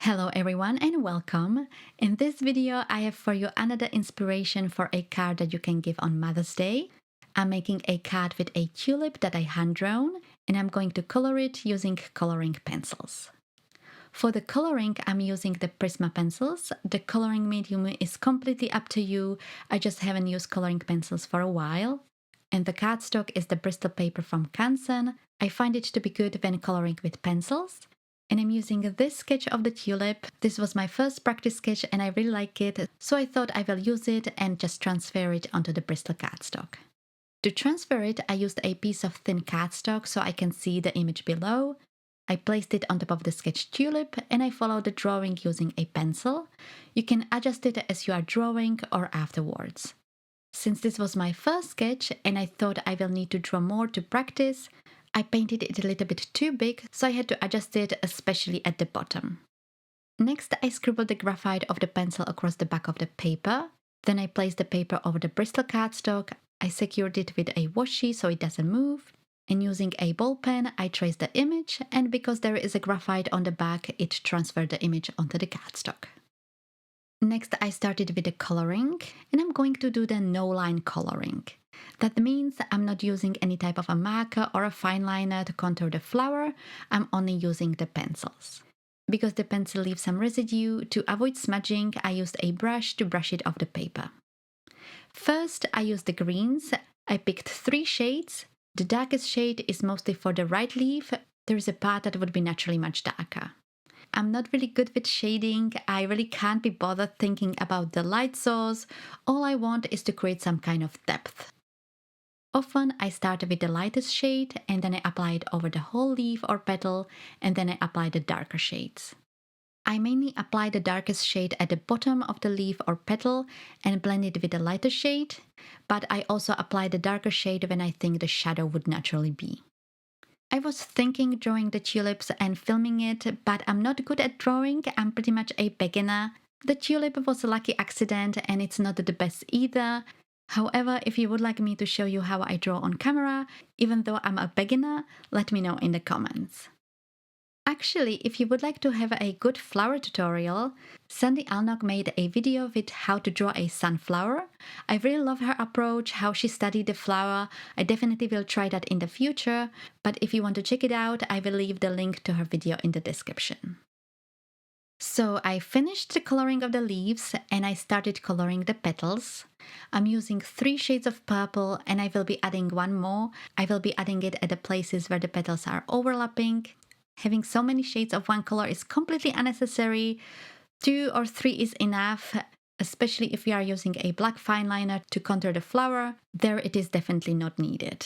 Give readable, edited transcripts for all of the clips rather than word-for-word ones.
Hello everyone and welcome. In this video I have for you another inspiration for a card that you can give on Mother's Day. I'm making a card with a tulip that I hand drawn and I'm going to color it using coloring pencils. For the coloring I'm using the Prisma pencils. The coloring medium is completely up to you. I just haven't used coloring pencils for a while. And the cardstock is the Bristol paper from Canson. I find it to be good when coloring with pencils. And I'm using this sketch of the tulip. This was my first practice sketch and I really like it, so I thought I will use it and just transfer it onto the Bristol cardstock. To transfer it, I used a piece of thin cardstock so I can see the image below. I placed it on top of the sketch tulip and I followed the drawing using a pencil. You can adjust it as you are drawing or afterwards. Since this was my first sketch and I thought I will need to draw more to practice, I painted it a little bit too big, so I had to adjust it, especially at the bottom. Next, I scribbled the graphite of the pencil across the back of the paper. Then I placed the paper over the Bristol cardstock. I secured it with a washi so it doesn't move. And using a ball pen, I traced the image, and because there is a graphite on the back, it transferred the image onto the cardstock. Next, I started with the coloring, and I'm going to do the no-line coloring. That means I'm not using any type of a marker or a fine liner to contour the flower, I'm only using the pencils. Because the pencil leaves some residue, to avoid smudging, I used a brush to brush it off the paper. First, I used the greens. I picked 3 shades. The darkest shade is mostly for the right leaf. There is a part that would be naturally much darker. I'm not really good with shading. I really can't be bothered thinking about the light source. All I want is to create some kind of depth. Often I start with the lightest shade and then I apply it over the whole leaf or petal and then I apply the darker shades. I mainly apply the darkest shade at the bottom of the leaf or petal and blend it with the lighter shade, but I also apply the darker shade when I think the shadow would naturally be. I was thinking drawing the tulips and filming it, but I'm not good at drawing. I'm pretty much a beginner. The tulip was a lucky accident and it's not the best either. However, if you would like me to show you how I draw on camera, even though I'm a beginner, let me know in the comments. Actually, if you would like to have a good flower tutorial, Sandy Allnock made a video with how to draw a sunflower. I really love her approach, how she studied the flower. I definitely will try that in the future, but if you want to check it out, I will leave the link to her video in the description. So I finished the coloring of the leaves and I started coloring the petals. I'm using 3 shades of purple and I will be adding one more. I will be adding it at the places where the petals are overlapping. Having so many shades of one color is completely unnecessary. 2 or 3 is enough, especially if we are using a black fine liner to contour the flower. There it is definitely not needed.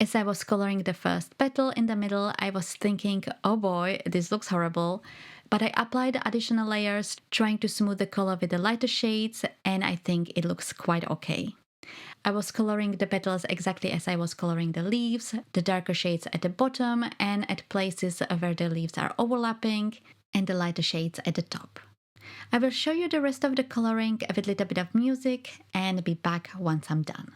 As I was coloring the first petal in the middle, I was thinking, oh boy, this looks horrible. But I applied additional layers, trying to smooth the color with the lighter shades, and I think it looks quite okay. I was coloring the petals exactly as I was coloring the leaves, the darker shades at the bottom and at places where the leaves are overlapping, and the lighter shades at the top. I will show you the rest of the coloring with a little bit of music and be back once I'm done.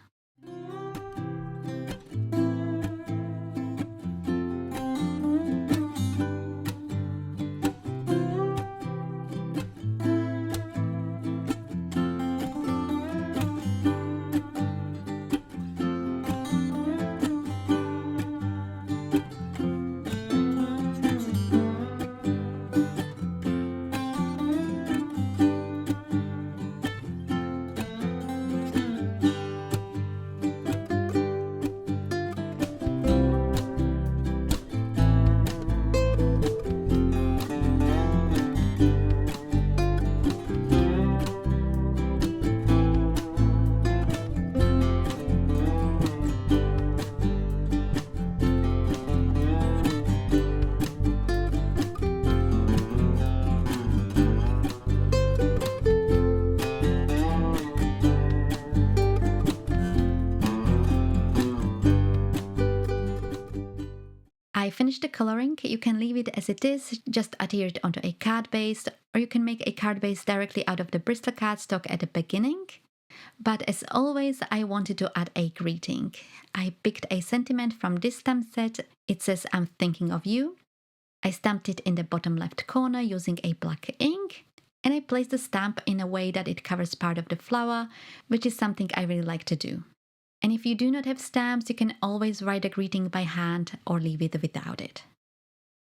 I finished the coloring. You can leave it as it is, just adhere it onto a card base, or you can make a card base directly out of the Bristol cardstock at the beginning. But as always, I wanted to add a greeting. I picked a sentiment from this stamp set. It says, "I'm thinking of you." I stamped it in the bottom left corner using a black ink, and I placed the stamp in a way that it covers part of the flower, which is something I really like to do. And if you do not have stamps, you can always write a greeting by hand or leave it without it.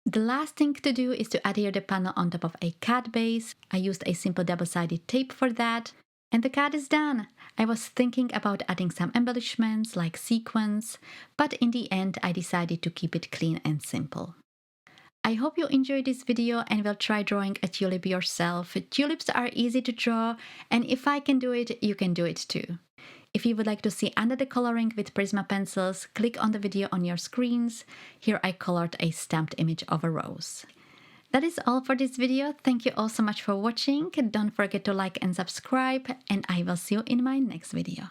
The last thing to do is to adhere the panel on top of a card base. I used a simple double-sided tape for that. And the card is done. I was thinking about adding some embellishments like sequins, but in the end I decided to keep it clean and simple. I hope you enjoyed this video and will try drawing a tulip yourself. Tulips are easy to draw, and if I can do it, you can do it too. If you would like to see another coloring with Prisma pencils, click on the video on your screens. Here I colored a stamped image of a rose. That is all for this video. Thank you all so much for watching. Don't forget to like and subscribe, and I will see you in my next video.